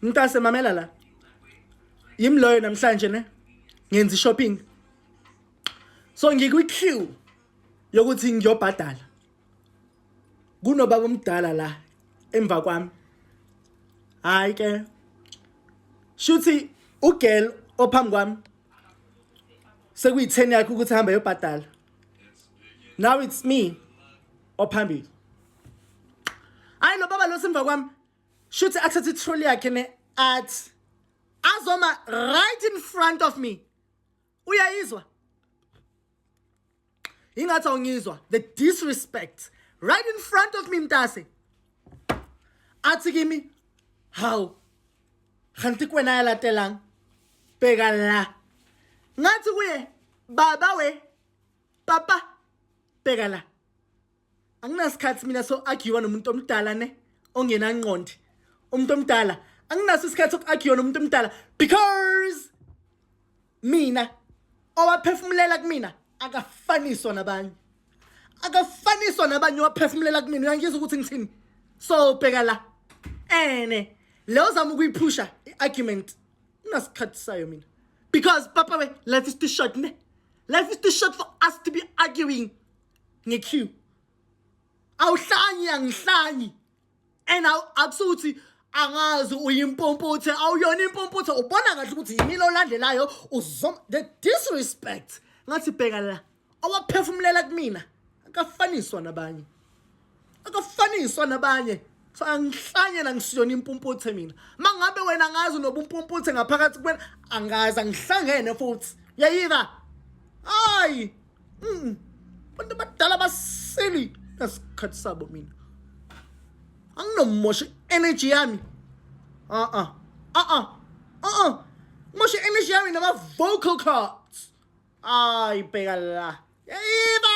Mntase mamela la. Yimi loyo namhlanje ne. Ngenza shopping. So ngikwi-queue yokuthi ngiyobhadala. Kunobaba omdala la emva kwami. Hayi ke. Shuthi ugirl ophambi kwami. Sekuyi-10 yakhe ukuthi hamba yobhadala. Now it's me ophambili. Hayi lo baba lo semva kwami. Shuthi athathe itrolley yakhe ne at azoma right in front of me. Uyayizwa? Ingathi awungizwa. The disrespect right in front of me mntase. Athi kimi, "How? Khanti kwena yalatelang. Bheka la." Ngathi kuye, "Baba we, papa, bheka la." Anginasikhathi mina so argue nomuntu omdala ne ongenangqondo. Umuntu omdala anginaso isikhathi soku-argue nomuntu omdala because mina owaphefumulela kumina akafaniswa nabanye. Akafaniswa nabanye owaphefumulela kumina. Uyangizwa ukuthi ngithini? So bheka la. Leyo zama ukuyiphusha i-argument. Unasikhathi sayo mina. Because papa we, life is too short ne. Life is too short for us to be arguing nge-queue. Awuhlanyi angihlanyi. And akusuthi angazi uyimpompothe awuyona impompothe ubona kahle ukuthi yimilo olandelayo the disrespect. Ngathi bheka la. Owaphefumulela kumina akafaniswa nabanye. Akafaniswa nabanye. So angihlanye la ngisiyona impompothe mina. Mangabe wena ngazi nobumpompothe ngaphakathi kuwena angazi angihlangene futhi. Yayiva. Hayi. Bantu badala basili nasikhathi sabo mina. Anginomosha energy yami. Mosha energy yami nama vocal cords. Ay bheka la. Yayiva.